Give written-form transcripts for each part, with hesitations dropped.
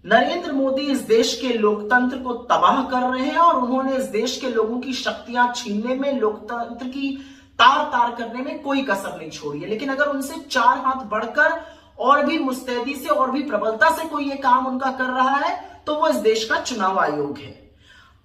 नरेंद्र मोदी इस देश के लोकतंत्र को तबाह कर रहे हैं और उन्होंने इस देश के लोगों की शक्तियां छीनने में, लोकतंत्र की तार तार करने में कोई कसर नहीं छोड़ी है। लेकिन अगर उनसे 4 हाथ बढ़कर और भी मुस्तैदी से और भी प्रबलता से कोई ये काम उनका कर रहा है तो वो इस देश का चुनाव आयोग है।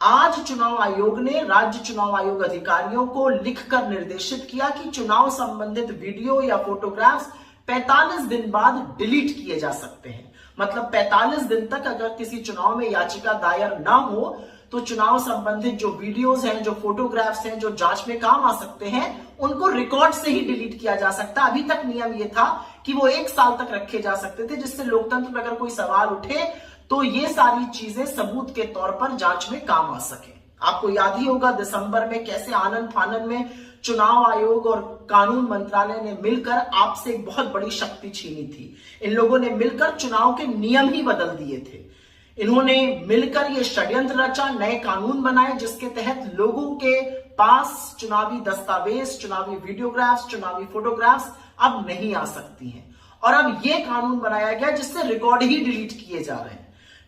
आज चुनाव आयोग ने राज्य चुनाव आयोग अधिकारियों को लिखकर निर्देशित किया कि चुनाव संबंधित वीडियो या फोटोग्राफ्स 45 दिन बाद डिलीट किए जा सकते हैं। मतलब 45 दिन तक अगर किसी चुनाव में याचिका दायर ना हो तो चुनाव संबंधित जो वीडियोस हैं, जो फोटोग्राफ्स हैं, जो जांच में काम आ सकते हैं, उनको रिकॉर्ड से ही डिलीट किया जा सकता है। अभी तक नियम ये था कि वो 1 साल तक रखे जा सकते थे, जिससे लोकतंत्र में अगर कोई सवाल उठे तो ये सारी चीजें सबूत के तौर पर जांच में काम आ सके। आपको याद ही होगा दिसंबर में कैसे आनन फानन में चुनाव आयोग और कानून मंत्रालय ने मिलकर आपसे एक बहुत बड़ी शक्ति छीनी थी। इन लोगों ने मिलकर चुनाव के नियम ही बदल दिए थे। इन्होंने मिलकर ये षड्यंत्र रचा, नए कानून बनाए जिसके तहत लोगों के पास चुनावी दस्तावेज, चुनावी वीडियोग्राफ्स, चुनावी फोटोग्राफ्स अब नहीं आ सकती हैं। और अब ये कानून बनाया गया जिससे रिकॉर्ड ही डिलीट किए जा रहे हैं।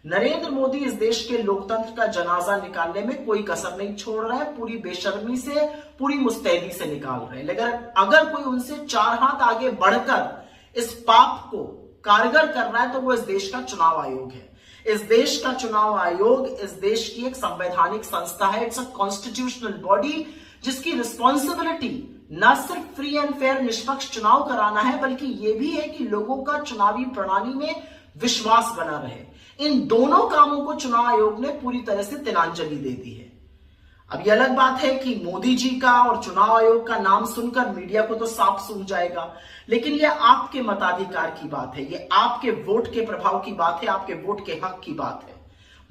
नरेंद्र मोदी इस देश के लोकतंत्र का जनाजा निकालने में कोई कसर नहीं छोड़ रहे हैं, पूरी बेशर्मी से, पूरी मुस्तैदी से निकाल रहे हैं। लेकिन अगर कोई उनसे 4 हाथ आगे बढ़कर इस पाप को कारगर कर रहा है तो वो इस देश का चुनाव आयोग है। इस देश का चुनाव आयोग इस देश की एक संवैधानिक संस्था है। इट्स अ कॉन्स्टिट्यूशनल बॉडी जिसकी रिस्पॉन्सिबिलिटी न सिर्फ फ्री एंड फेयर निष्पक्ष चुनाव कराना है बल्कि यह भी है कि लोगों का चुनावी प्रणाली में विश्वास बना रहे। इन दोनों कामों को चुनाव आयोग ने पूरी तरह से तिलांजलि दे दी है। अब यह अलग बात है कि मोदी जी का और चुनाव आयोग का नाम सुनकर मीडिया को तो साफ सूझ जाएगा, लेकिन यह आपके मताधिकार की बात है, यह आपके वोट के प्रभाव की बात है, आपके वोट के हक की बात है।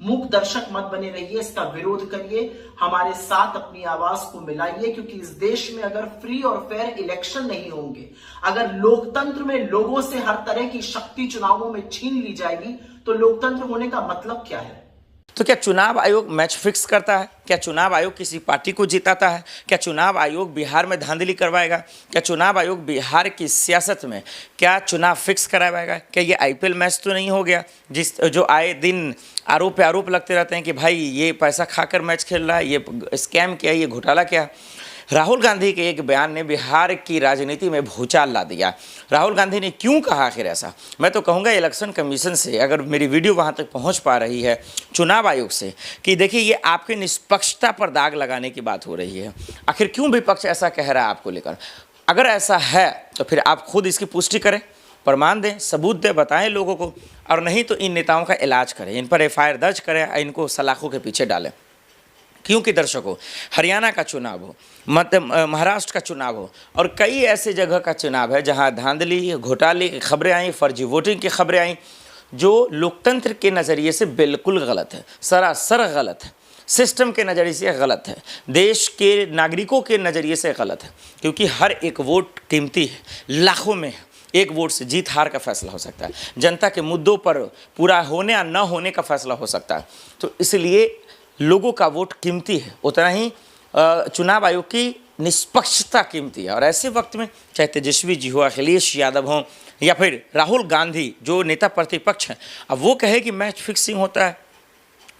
मूक दर्शक मत बने रहिए, इसका विरोध करिए, हमारे साथ अपनी आवाज को मिलाइए, क्योंकि इस देश में अगर फ्री और फेयर इलेक्शन नहीं होंगे, अगर लोकतंत्र में लोगों से हर तरह की शक्ति चुनावों में छीन ली जाएगी तो लोकतंत्र होने का मतलब क्या है? तो क्या चुनाव आयोग मैच फिक्स करता है? क्या चुनाव आयोग किसी पार्टी को जिताता है? क्या चुनाव आयोग बिहार में धांधली करवाएगा? क्या चुनाव आयोग बिहार की सियासत में क्या चुनाव फिक्स करवाएगा? क्या ये आईपीएल मैच तो नहीं हो गया जो आए दिन आरोप पे आरोप लगते रहते हैं कि भाई ये पैसा खाकर मैच खेल रहा है, ये स्कैम किया, ये घोटाला किया? राहुल गांधी के एक बयान ने बिहार की राजनीति में भूचाल ला दिया। राहुल गांधी ने क्यों कहा आखिर ऐसा? मैं तो कहूँगा इलेक्शन कमीशन से, अगर मेरी वीडियो वहाँ तक पहुँच पा रही है, चुनाव आयोग से, कि देखिए ये आपके निष्पक्षता पर दाग लगाने की बात हो रही है। आखिर क्यों विपक्ष ऐसा कह रहा है आपको लेकर? अगर ऐसा है तो फिर आप खुद इसकी पुष्टि करें, प्रमाण दें, सबूत दें, बताएं लोगों को, और नहीं तो इन नेताओं का इलाज करें, इन पर एफआईआर दर्ज करें, इनको सलाखों के पीछे डालें। क्योंकि दर्शकों, हरियाणा का चुनाव हो, महाराष्ट्र का चुनाव हो और कई ऐसे जगह का चुनाव है जहां धांधली, घोटाले की खबरें आई, फर्जी वोटिंग की खबरें आई, जो लोकतंत्र के नज़रिए से बिल्कुल गलत है, सरासर गलत है, सिस्टम के नज़रिए से गलत है, देश के नागरिकों के नज़रिए से गलत है। क्योंकि हर एक वोट कीमती है, लाखों में एक वोट से जीत हार का फैसला हो सकता है, जनता के मुद्दों पर पूरा होने या न होने का फैसला हो सकता है। तो इसलिए लोगों का वोट कीमती है, उतना ही चुनाव आयोग की निष्पक्षता कीमती है। और ऐसे वक्त में चाहे तेजस्वी जी हो, अखिलेश यादव हों या फिर राहुल गांधी जो नेता प्रतिपक्ष हैं, अब वो कहे कि मैच फिक्सिंग होता है,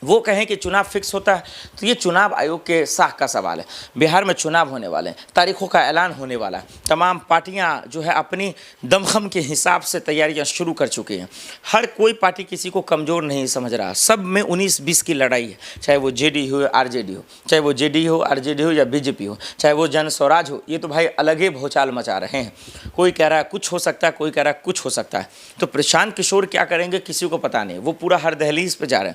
वो कहें कि चुनाव फिक्स होता है, तो ये चुनाव आयोग के साख का सवाल है। बिहार में चुनाव होने वाले हैं, तारीखों का ऐलान होने वाला है, तमाम पार्टियां जो है अपनी दमखम के हिसाब से तैयारियां शुरू कर चुकी हैं। हर कोई पार्टी किसी को कमज़ोर नहीं समझ रहा, सब में 19-20 की लड़ाई है, चाहे वो जेडी हो या आरजेडी हो, चाहे वो जेडी हो, आरजेडी हो या बीजेपी हो, चाहे वो जन स्वराज हो। ये तो भाई अलग ही भौचाल मचा रहे हैं। कोई कह रहा है कुछ हो सकता है, कोई कह रहा है कुछ हो सकता है। तो प्रशांत किशोर क्या करेंगे किसी को पता नहीं, वो पूरा हर दहलीज पर जा रहे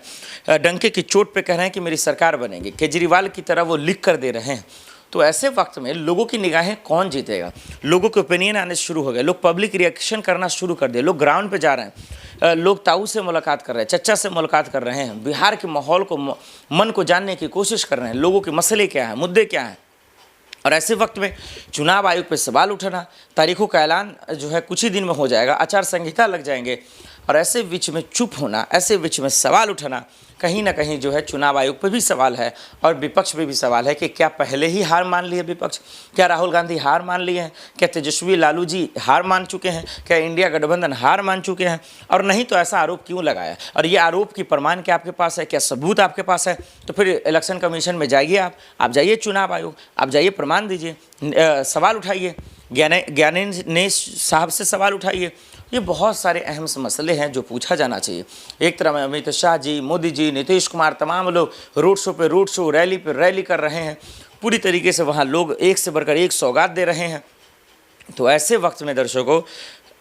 हैं, डंके की चोट पे कह रहे हैं कि मेरी सरकार बनेगी, केजरीवाल की तरह वो लिख कर दे रहे हैं। तो ऐसे वक्त में लोगों की निगाहें कौन जीतेगा? लोगों के ओपिनियन आने शुरू हो गए, लोग पब्लिक रिएक्शन करना शुरू कर दिए, लोग ग्राउंड पे जा रहे हैं, लोग ताऊ से मुलाकात कर रहे हैं, चच्चा से मुलाकात कर रहे हैं, बिहार के माहौल को, मन को जानने की कोशिश कर रहे हैं, लोगों के मसले क्या हैं, मुद्दे क्या हैं। और ऐसे वक्त में चुनाव आयोग पे सवाल उठाना, तारीखों का ऐलान जो है कुछ ही दिन में हो जाएगा, आचार संहिता लग जाएंगे, और ऐसे बीच में चुप होना, ऐसे बीच में सवाल उठाना कहीं ना कहीं जो है चुनाव आयोग पे भी सवाल है और विपक्ष पे भी सवाल है कि क्या पहले ही हार मान ली है विपक्ष, क्या राहुल गांधी हार मान लिए हैं, क्या तेजस्वी लालू जी हार मान चुके हैं, क्या इंडिया गठबंधन हार मान चुके हैं, और नहीं तो ऐसा आरोप क्यों लगाया, और ये आरोप की प्रमाण क्या आपके पास है, क्या सबूत आपके पास है, तो फिर इलेक्शन कमीशन में जाइए, आप जाइए चुनाव आयोग, आप जाइए प्रमाण दीजिए, सवाल उठाइए, ज्ञानेंद्र साहब से सवाल उठाइए। ये बहुत सारे अहम मसले हैं जो पूछा जाना चाहिए। एक तरफ में अमित शाह जी, मोदी जी, नीतीश कुमार, तमाम लोग रोड शो पे रोड शो, रैली पे रैली कर रहे हैं, पूरी तरीके से वहाँ लोग एक से बढ़कर एक सौगात दे रहे हैं। तो ऐसे वक्त में दर्शकों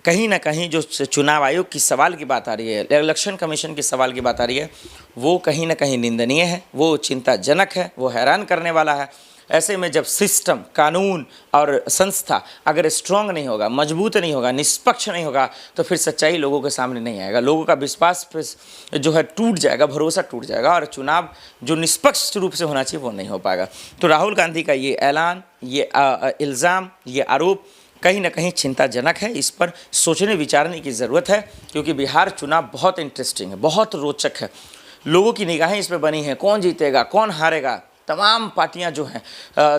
कहीं ना कहीं जो चुनाव आयोग की सवाल की बात आ रही है, इलेक्शन कमीशन की सवाल की बात आ रही है, वो कहीं ना कहीं निंदनीय है, वो चिंताजनक है, वो हैरान करने वाला है। ऐसे में जब सिस्टम, कानून और संस्था अगर स्ट्रांग नहीं होगा, मजबूत नहीं होगा, निष्पक्ष नहीं होगा, तो फिर सच्चाई लोगों के सामने नहीं आएगा, लोगों का विश्वास जो है टूट जाएगा, भरोसा टूट जाएगा, और चुनाव जो निष्पक्ष रूप से होना चाहिए वो नहीं हो पाएगा। तो राहुल गांधी का ये ऐलान, ये इल्ज़ाम, ये आरोप कहीं ना कहीं चिंताजनक है। इस पर सोचने विचारने की ज़रूरत है, क्योंकि बिहार चुनाव बहुत इंटरेस्टिंग है, बहुत रोचक है, लोगों की निगाहें इस पर बनी हैं, कौन जीतेगा, कौन हारेगा। तमाम पार्टियां जो हैं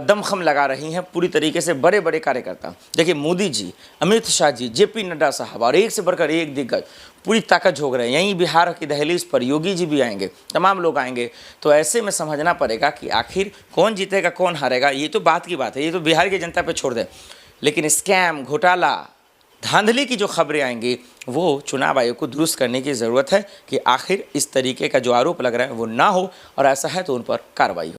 दमखम लगा रही हैं, पूरी तरीके से बड़े बड़े कार्यकर्ता, देखिए मोदी जी, अमित शाह जी, जेपी नड्डा साहब और एक से बढ़कर एक दिग्गज पूरी ताकत झोंक रहे हैं। यहीं बिहार की दहलीज पर योगी जी भी आएंगे, तमाम लोग आएंगे। तो ऐसे में समझना पड़ेगा कि आखिर कौन जीतेगा, कौन हारेगा। ये तो बात की बात है, ये तो बिहार की जनता पर छोड़ दें, लेकिन स्कैम, घोटाला, धांधली की जो खबरें आएंगी वो चुनाव आयोग को दुरुस्त करने की ज़रूरत है कि आखिर इस तरीके का जो आरोप लग रहा है वो ना हो, और ऐसा है तो उन पर कार्रवाई हो।